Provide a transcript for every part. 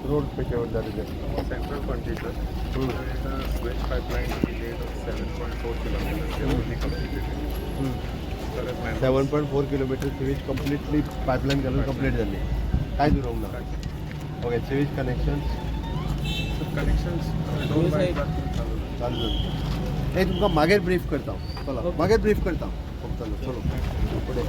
Road picture that is it. Central Frontier. Switch pipeline delayed of 7.4 kilometers. They only completed. 7.4 kilometers sewage completely pipeline complete झाली. काय दूर होऊन okay sewage connections चालू झाले. हे तुमका मागे ब्रीफ करता चला मागे ब्रीफ करता फक्त चलो पुढे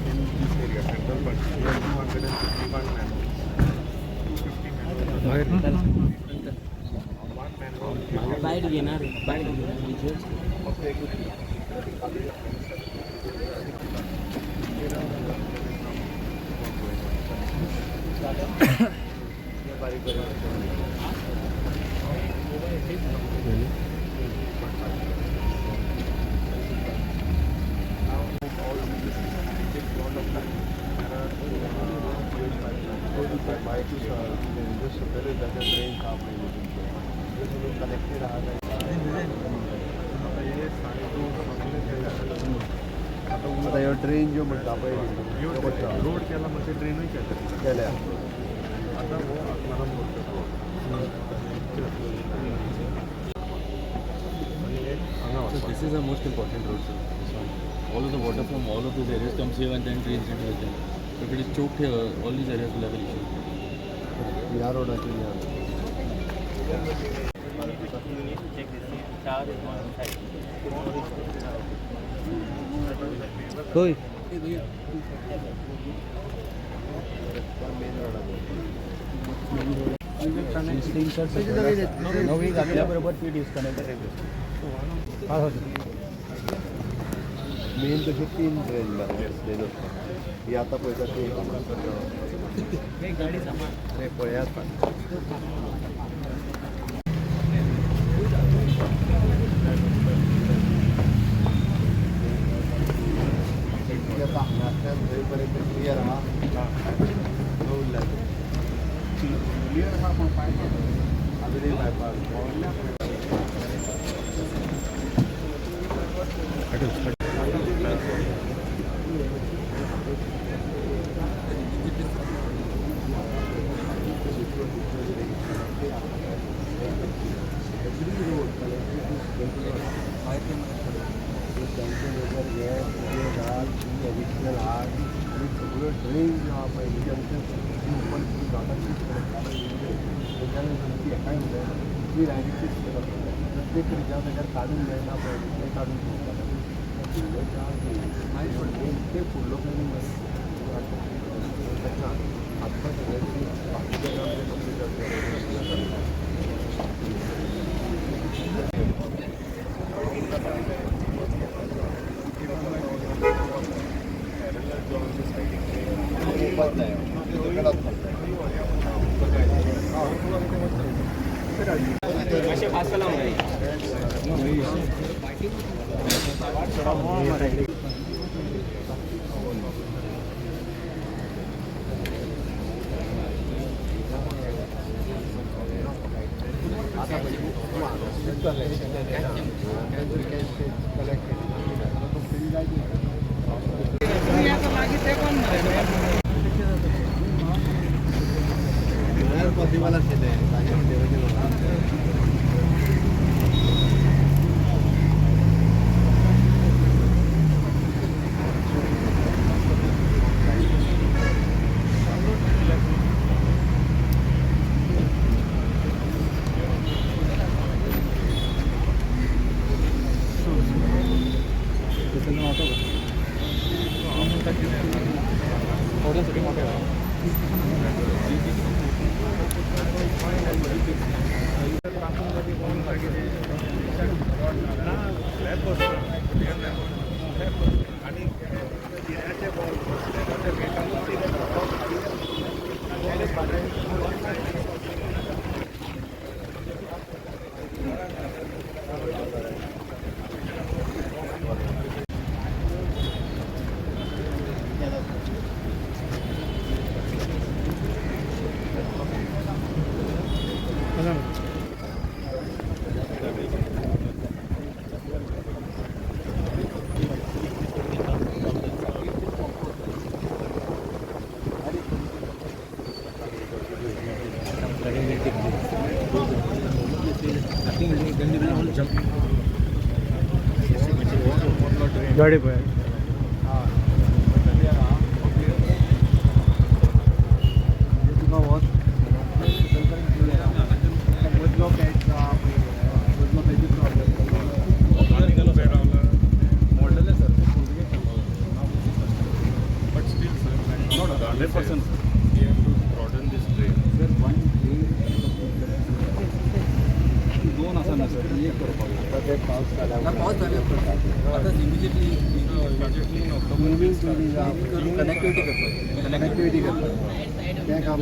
in this area central Frontier 251 nano 250 बाहेर घेणार बाहेर आता ट्रेन जो म्हणटा पळय रोड केला म्हणजे ट्रेनूय केल्या आता हो This is the most important road, sir. All of the water from all of these areas comes here and then drains into the If it is choked here, all these areas will have an issue. या रोडाची होय नवी घातल्याबरोबर ती disconnect main तशी 3 train ही आता पळयता ती गाडी सामान अरे पळयात क्लियर हा क्लियर हा पण पाहिजे अजूनही बायपास ट्रेन जेव्हा पहिली जंक्शन ओपन ती डायरेक्टच प्रत्येक रिजा त्याच्यात काढून द्यायला पाहिजे ते काढून ते फुडलो काही आत्ता सगळ्यांची पॉसिबल असते Audience sitting out here. गाड़ी पे कनेक्टिव्हिटी करतात ते काम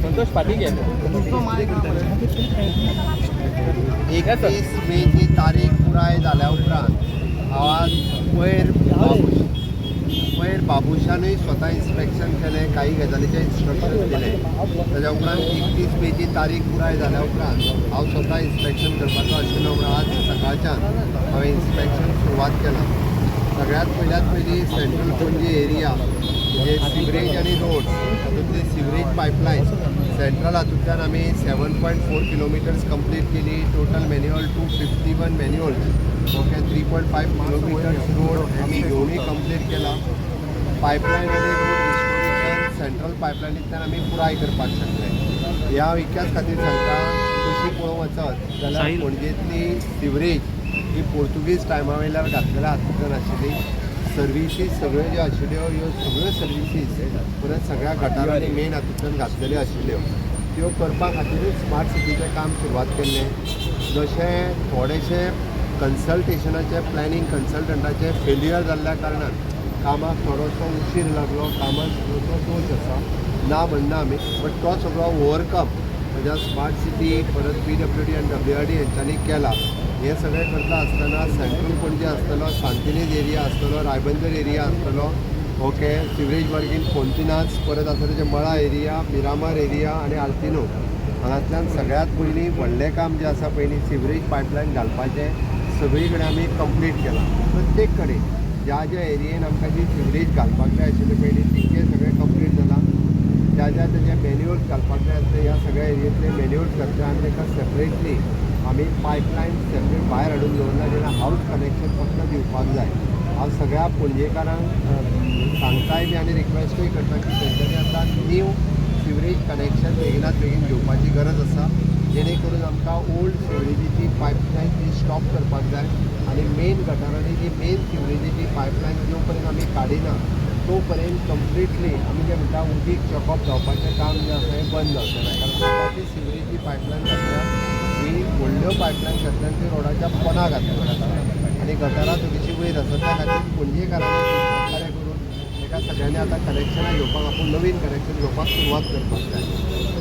संतोष पाटील 31 मेची तारीख पुराय जाल्या उपरांत आवाज वयर बाबुशानूय स्वता इन्स्पेक्शन केलें काही गजालीचे इन्स्ट्रक्शन दिले ताच्या उपरांत 31 मेची तारीख पुराय जाल्या उपरांत हांव स्वता इन्स्पेक्शन करपाचो आशिल्लो म्हणून आज सकाळच्यान हांवें इन्स्पेक्शन सुरवात केलां. सगळ्यात पयली सेंट्रल पणजी एरिया म्हणजे सिवरेज आनी रोड तातूंतली सिवरेज पायपलायन सेंट्रल हातूंतल्यान आमी 7.4 किलोमिटर्स कंप्लीट केली. Total manual 251 manuals okay 3.5 kilometres road आमी घेवनूय कंप्लीट केला. पायपलायन आनी रोड रिस्टोरेशन सेंट्रल पायपलायनींतल्यान आमी पुराय करपाक शकले. ह्या विक्याच खातीर सांगता तशी पळोवंक वचत जाल्यार पणजेंतली सिवरेज ही पोर्तुगीज टायमा वयल्यार घातलेल्या हातूंतल्यान आशिल्ली. सर्विसीस सगळ्यो ज्यो आशिल्ल्यो ह्यो सगळ्यो सर्विसीस परत सगळ्या गटारांनी मेन हातूंतल्यान घातलेल्यो आशिल्ल्यो त्यो करपा खातीरूच स्मार्ट सिटीचें काम सुरवात केल्लें. जशें थोडेशें कन्सल्टेशनाचे प्लॅनिंग कन्सल्टंटाचे फेल्युअर जाल्ल्या कारणान कामाक थोडोसो उशीर लागलो. कामाक थोडोसो दोश आसा ना म्हणना आमी बट तो सगळो ओवरकम म्हज्या स्मार्ट सिटी परत PWD आनी WRD हेंच्यांनी केला. हे सगळें करता आसतना सेंट्रल पणजे आसतलो, सांतिनेज एरिया आसतलो, रायबंदर एरिया आसतलो ओके सिवरेज वर्गीन फोंतिनाज परत आसा तेजे मळा एरिया, मिरामार एरिया आनी आल्तिनो हांगांतल्यान सगळ्यात पयलीं व्हडलें काम जें आसा पयलीं सिवरेज पायपलायन घालपाचें सगळी कडेन आमी कंप्लीट केलां. प्रत्येक कडेन ज्या ज्या एरियेन आमकां जी सिवरेज घालपाक जाय आशिल्लें पयलीं तितकें सगळें कंप्लीट जालां. ज्या ज्या तेजे मॅन्युअल्स घालपाक जाय आसले ह्या सगळ्या एरियेंतले मॅन्युअल्स घालचे आनी ताका सेपरेटली आमी पायपलायन सेपरेट भायर हाडून दवरला जेन्ना हावस कनेक्शन फक्त दिवपाक जाय. हांव सगळ्या पणजेकारांक सांगताय बी आनी रिक्वेस्टूय करता की तेंच्यांनी आतां न्यू सिवरेज कनेक्शन बेगिनात बेगीन घेवपाची गरज आसा जेणे करून आमकां ओल्ड सिवरेजीची पायपलायन ती स्टॉप करपाक जाय आनी मेन गटारांनी जी मेन सिवरेजीची पायपलायन जो पर्यंत आमी काडिना तो पर्यंत कंप्लिटली आमी जें म्हणटा उदीक चॉकअप जावपाचें काम जें आसा हें बंद जातलें. कारण आतांची सिवरेजी पायपलायन घातल्यार ही व्हडल्यो पायपलायन घातल्यान ती रोडाच्या पोना घातल्या आनी गटारां थोडीशी वयर आसा त्या खातीर पणजेकारांनी सहकार्य करून एका सगळ्यांनी आतां कनेक्शनां घेवपाक आपूण नवीन कनेक्शन घेवपाक सुरवात करपाक जाय.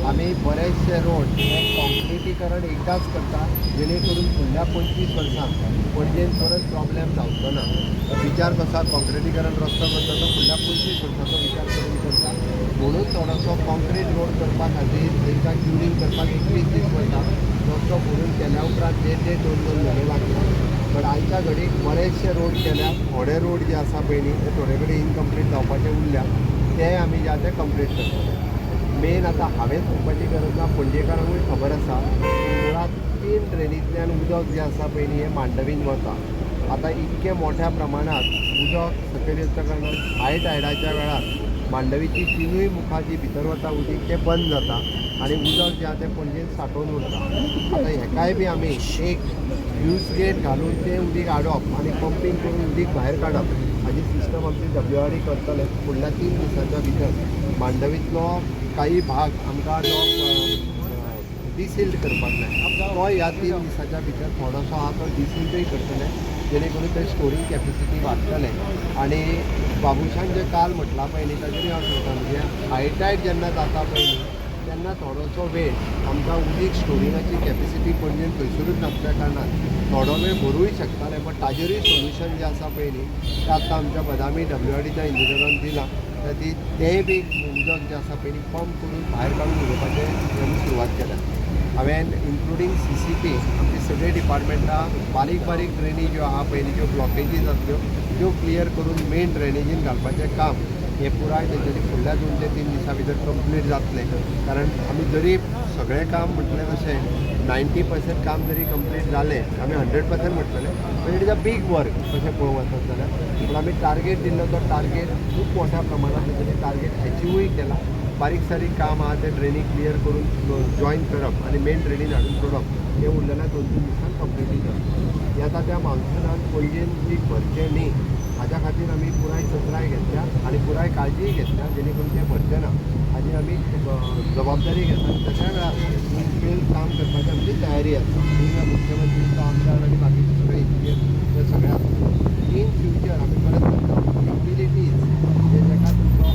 आमी बरेचशे रोड हे कॉन्क्रिटीकरण एकदांच करता जेणे करून फुडल्या 25 वर्सांक पणजेन परत प्रॉब्लेम जावचो ना. विचार कसा कॉन्क्रिटीकरण रस्तो करता तो फुडल्या 25 वर्सांचो विचार करून करता म्हणून थोडोसो कॉन्क्रीट रोड करपा खातीर तांकां क्युरिंग करपाक 21 दीस वयता. रस्तो भरून केल्या उपरांत 1.5-2 म्हयने लागता. बट आयच्या घडीक बरेचशे रोड केल्या. थोडे रोड जे आसा पयलीं ते थोडे कडेन इनकम्प्लीट जावपाचे उरल्या ते आमी जे आसा ते कंप्लीट करतले. मेन आतां हांवें सांगपाची गरज ना पणजेकारांकूय खबर आसा मुळात 3 ड्रेनींतल्यान उदक जें आसा पयलीं हें मांडवीन वता. आतां इतके मोठ्या प्रमाणांत उदक सकयल येता कारणान हाय टायडाच्या वेळार मांडवीची 3य मुखां जी भितर वता उदीक तें बंद जाता आणि उदक जे आहा तें पणजेन सांठोवन उरता. आतां हेकाय बी आमी एक फ्यूज गेट घालून तें उदीक हाडप आनी पंपींग करून उदीक भायर काडप हाजी सिस्टम आमची WRD करतले फुडल्या 3 दिसांच्या भितर. मांडवींतलो काही भाग आमकां जो डिसील्ड करपाक जाय तो ह्या 3 दिसांच्या भितर थोडोसो आहा तो डिसील्डूय करतले जेणे करून ते स्टोरींग कॅपेसिटी वाडटले. आनी बाबुशान जे काल म्हटलां पळय न्ही ताजेरूय हांव सांगता म्हणजे हाय टायड जेन्ना जाता पळय न्ही तेन्ना थोडोसो वेळ आमकां उदीक स्टोरिंगाची कॅपेसिटी पणजेन खंयसरूच नासल्या कारणान थोडो वेळ भरूय शकताले. बट ताजेरूय सोल्युशन जें आसा पळय न्ही तें आतां आमच्या बदामी WRDच्या इंजिनियरान दिलां. तेंय बी उदक जें आसा पळय न्ही पंप करून भायर काडून उडोवपाचें आमी सुरवात केल्या. हांवें इन्क्लुडींग CCP आमची सगळे डिपार्टमेंटां बारीक बारीक ड्रेनीज ज्यो आहा पळय न्ही ज्यो ब्लॉकेजीस आसल्यो त्यो क्लियर करून मेन ड्रेनेजीन घालपाचें काम हे पुराय तेंच्यांनी फुडल्या 2 ते 3 दिसां भितर कंप्लीट जातलें. कारण आमी जरी सगळें काम म्हटलें तशें 90% काम जरी कंप्लीट जालें आमी 100% म्हटलें पण it is a big work तशें पळोवंक वचत जाल्यार. पूण आमी टार्गेट दिल्लो तो टार्गेट खूब मोठ्या प्रमाणात तेंच्यांनी टार्गेट अचिवूय केला. बारीक सारीक काम आहा तें ड्रेनी क्लियर करून जॉईन करप आनी मेन ड्रेनीन हाडून सोडप हें उरलेल्या 2-3 दिसांत कंप्लीट जाता. हें आतां त्या मान्सुनान पणजेन उदीक भरचें न्ही हाज्या खातीर आमी पुराय सत्राय घेतल्या आनी पुराय काळजीय घेतल्या जेणे करून तें भरचें ना हाजी आमी जबाबदारी घेता. आनी तशा वेळार फुल काम करपाची आमची तयारी आसा. मुख्यमंत्रीचो आमदार आनी बाकीचे सगळे इंजिनियर हे सगळे आसता. इन फ्युचर आमी परत करता युटिलिटीज जेका तुमचो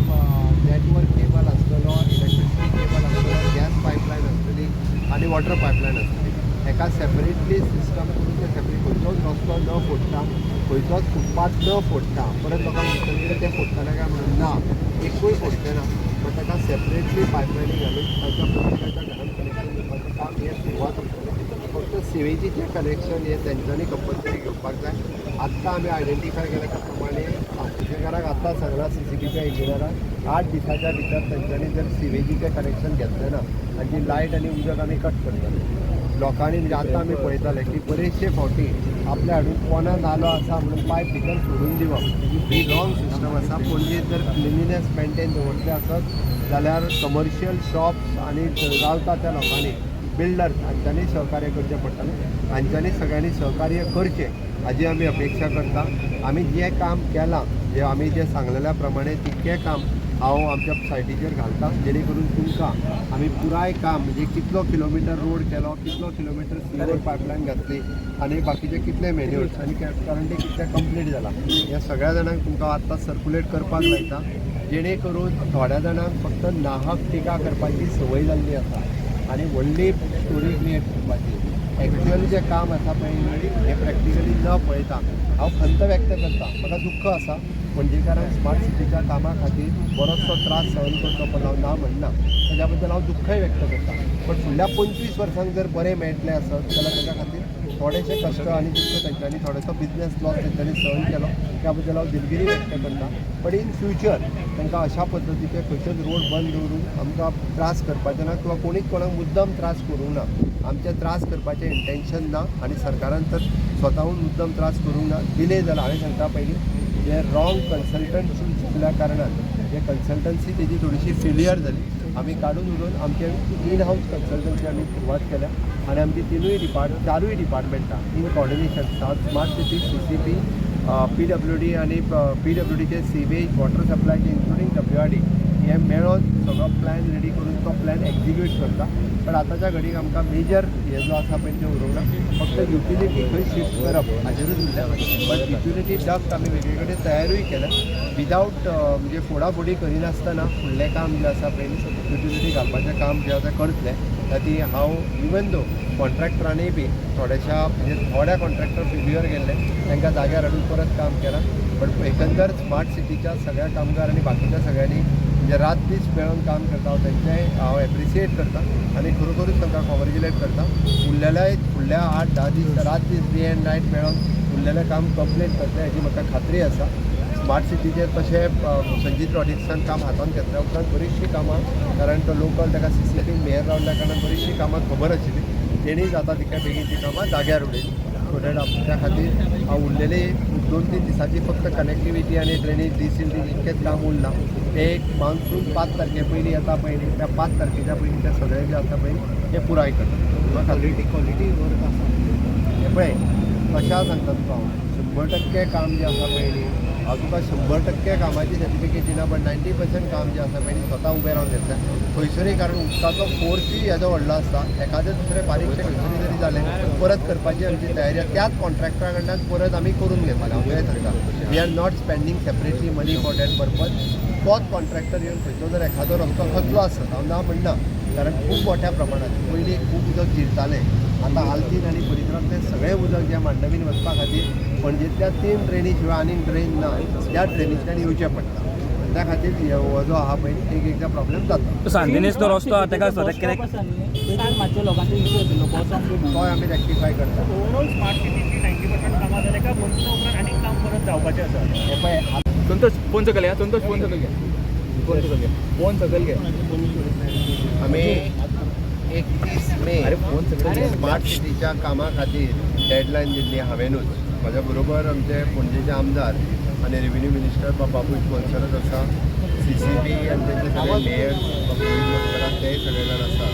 नेटवर्क केबल आसतलो इलेक्ट्रिसिटी केबल आसतलो गॅस पायपलायन आसतली आनी वॉटर पायपलायन आसतली हेका सेपरेटली सिस्टम करून ते सेपरेट खंयचोच रस्तो न फोडटा खंयचोच फुटपाथ न फोडटा. परत लोकांक दिसतलें ते फोडटले काय म्हणून ना एकूय फोडचें ना. पण ताका सेपरेटली पायपलायनी घालून ताच्या प्रत्येकाच्या घरांत कनेक्शन दिवपाचें काम हें सुरवात करतलें. फक्त सिवेजीचें कनेक्शन हें तेंच्यांनी कंपल्सरी घेवपाक जाय. आत्तां आमी आयडेंटिफाय केल्या प्रमाणे सांगेकाराक आत्तां सांगलां CCPच्या इंजिनियराक 8 दिसांच्या भितर तेंच्यांनी जर सिवेजीचें कनेक्शन घेतलें ना आनी लायट आनी उदक आमी कट करतले. लोकांनी म्हणजे आतां आमी पळयताले की बरेचशे फावटी आपल्या हाडून कोणा नालो आसा म्हणून पायप भितर सोडून दिवप ही रॉंग सिस्टम आसा. पणजे जर क्लिनिनेस मेंटेन दवरले आसत जाल्यार कमर्शियल शॉप्स आनी रावता त्या लोकांनी बिल्डर्स हांच्यांनी सहकार्य करचें पडटलें. हांच्यांनी सगळ्यांनी सहकार्य करचें हाजी आमी अपेक्षा करता. आमी जें काम केलां जें आमी जें सांगलेल्या प्रमाणे तितकें काम हांव आमच्या सायटीचेर घालता जेणे करून तुमकां आमी पुराय काम म्हणजे कितलो किलोमिटर रोड केलो कितलो किलोमिटर सिवर पायपलायन घातली आनी बाकीचे कितले मॅन्युअल्स आनी करंटली कितलें कंप्लीट जालां ह्या सगळ्या जाणांक तुमकां आत्तां सर्कुलेट करपाक लायता जेणे करून थोड्या जाणांक फक्त नाहक टिका करपाची संवय जाल्ली आसा आनी व्हडली स्टोरी क्रिएट करपाची. एक्चुअली जें काम आसा पळय हें प्रॅक्टिकली न पळयता हांव खंत व्यक्त करता. म्हाका दुख्ख आसा पणजेकारांक स्मार्ट सिटीच्या कामा खातीर बरोचसो त्रास सहन करचो पडला हांव ना म्हणना ताज्या बद्दल हांव दुख्खय व्यक्त करता. पण फुडल्या 25 वर्सांक जर बरें मेळटलें आसत जाल्यार ताच्या खातीर थोडेशे कश्ट आनी दुख्ख तेंच्यांनी थोडोसो बिजनेस लॉस तेंच्यांनी सहन केलो त्या बद्दल हांव दिलगिरी व्यक्त करता. पण इन फ्युचर तांकां अशा पद्दतीचे खंयचेच रोड बंद दवरून आमकां त्रास करपाचे ना किंवा कोणीच कोणाक मुद्दम त्रास करूंक ना. आमचे त्रास करपाचें इंटेन्शन ना आनी सरकारान तर स्वताहून मुद्दम त्रास करूंक ना. डिले जाला हांवें सांगता पयलीं जे रॉंग कन्सल्टंट चूज केल्ल्या कारणान जे कन्सल्टन्सी तेजी थोडीशी फेलियर जाली आमी काडून उडोवन आमचे इन हाऊस कन्सल्टन्सी आमी सुरवात केल्या आनी आमची चारूय डिपार्टमेंटां in coordination smart city CCP PWD आनी PWDचे सीवेज वॉटर सप्लायचे इन्क्लुडींग WRD हे मेळोन सगळो प्लॅन रेडी करून तो प्लॅन एक्झिक्यूट करता. पण आतांच्या घडीक आमकां मेजर हे जो आसा पळय तें उरूंक ना. फक्त युटिलिटी खंय शिफ्ट करप हाजेरूच उरल्या. बट युटिलिटी डक्ट आमी वेगळे कडेन तयारूय केल्या विदावट म्हणजे फोडाफोडी करिनासतना फुडलें काम जें आसा पळय युटिलिटी घालपाचें काम जें आसा करतलें. ताती हांव इवन दो कॉन्ट्रॅक्टरांनी बी थोड्याशा म्हणजे थोड्या कॉन्ट्रॅक्टर फेल्युअर गेल्ले तांकां जाग्यार हाडून परत काम केलां. पण एकंदर स्मार्ट सिटीच्या सगळ्या कामगार आनी बाकीच्या सगळ्यांनी जे रात दीस मेळून काम करता तेंचेंय हांव एप्रिसिएट करता आनी खरोखरूच तांकां कॉंग्रॅच्युलेट करता. फुडल्या 8-10 दीस रात दीस डे एंड नायट मेळोन उरलेलें काम कंप्लीट करतले हाजी म्हाका खात्री आसा. स्मार्ट सिटीचेर तशें संजीत रॉड्रिक्सान काम हातांत घेतल्या उपरांत बरीचशीं कामां कारण तो लोकल ताका CCP मेयर रावल्ल्या कारणान बरीचशीं कामां खबर आशिल्ली तेणी जाता तितक्या बेगीन तीं कामां जाग्यार उडयली. सो दॅट आपल्या खातीर हांव उरलेली 2-3 दिसांची फक्त कनेक्टिविटी आनी ड्रेनेज डिसिल्टींग इतकेंच काम उरलां. ते एक मान्सून 5 तारखे पयलीं येता पयलीं त्या 5 तारखेच्या पयलीं ते सगळें जें आसा पळय तें पुराय करता. क्वालिटी वर्क आसा. हे पळय कशा सांगता तुका हांव 100% काम जें आसा पळय न्ही हांव तुका 100% कामाची सर्टिफिकेट दिना पण 90% काम जें आसा पळय न्ही स्वता उबें रावन घेतलें खंयसरूय. कारण उदकाचो फोर्सूय हेजो व्हडलो आसता. एखादें दुसरें बारीकशें खंयसरूय जरी जालें परत करपाची आमची तयारी आसा. त्याच कॉन्ट्रॅक्टरा कडल्यान परत आमी करून घेतले. हांव तें सांगता we are not spending separately money for that purpose. तोच कॉन्ट्रॅक्टर येवन खंयचो जर एखादो रस्तो खचलो आसत हांव ना म्हणना. कारण खूब मोठ्या प्रमाणात पयलीं खूब उदक जिरतालें. आतां आल्तीन आनी परिसरांतलें सगळें उदक जें मांडवीन वचपा खातीर पणजेंतल्या 3 ड्रेनी शिवाय आनीक ड्रेन ना त्या ड्रेनींतल्यान येवचें पडटा. त्या खातीर हो जो आहा पळय एक एकदा प्रॉब्लेम जाता. सांतिनेज तो रस्तो आहा तेका मातशे लोकांचो इश्यू येतलो बस तोय आमी रेक्टिफाय करता. ओवरऑल स्मार्ट सिटीची 90% कामां जाल्या काय मनसून उपरांत आनीक काम परत जावपाचें आसा. हे पळय संतोष फोन सकयल घ्या. संतोष फोन सकयल घ्या. फोन सकयल घ्या. फोन सकयल घ्या. आमी 31 मे फोन सकयल घ्या. स्मार्ट सिटीच्या कामा खातीर डेडलायन दिल्ली हांवेनूच. म्हाज्या बरोबर आमचे पणजेचे आमदार आनी रेव्हेन्यू मिनिस्टर बाबूश मनसरच आसा. CCB आनी तेंचे सगळे मेयर्स तेय सगळे जाण आसा.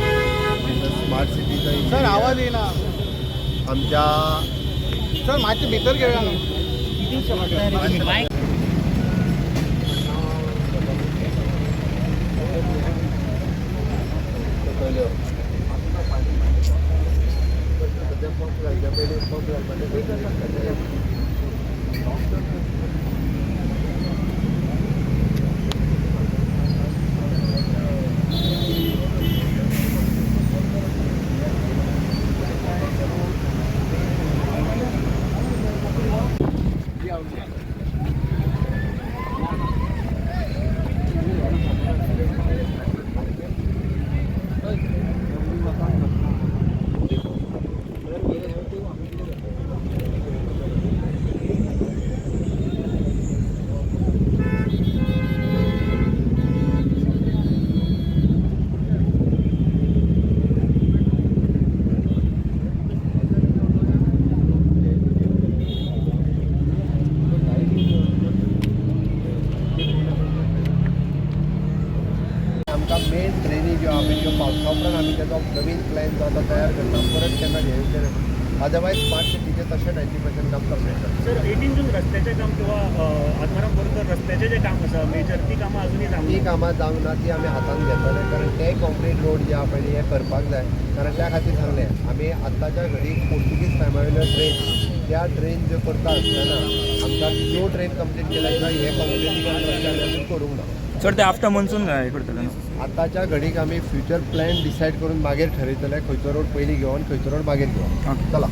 स्मार्ट सिटीचो सर आवाज येना. आमच्या सर मातशें भितर घेवया. आमकां मेन ड्रेनी ज्यो आहा पळय त्यो पावसा उपरांत आमी तेजो नवीन प्लॅन जो आसा तयार करता परत केन्ना घेवचें. अदरवायज स्मार्ट सिटीचें तशें 90% काम कंप्लीट जाता. सर 18 जून रस्त्याचें काम किंवा आत्माराम बोरकर रस्त्याचें जें काम आसा मेजर ती कामां अजुनूय जावंक ती कामां जावंक ना ती आमी हातान घेतले. कारण ते कॉन्क्रीट रोड जे आहा पळय हे करपाक जाय. कारण त्या खातीर सांगलें आमी आतांच्या घडीक पोर्तुगीज टायमावयल्यो ट्रेन त्या ट्रेन ज्यो करता आसतना आमकां त्यो ट्रेन कंप्लीट केल्या शिवाय हे कॉन्क्रीट रस्त्यान करूंक ना. सर ते आफ्टर मनसून हे करतले न्हू. आतांच्या घडीक आमी फ्युचर प्लॅन डिसायड करून मागीर ठरयतले खंयचो रोड पयलीं घेवन खंयचो रोड मागीर घेवन. चला.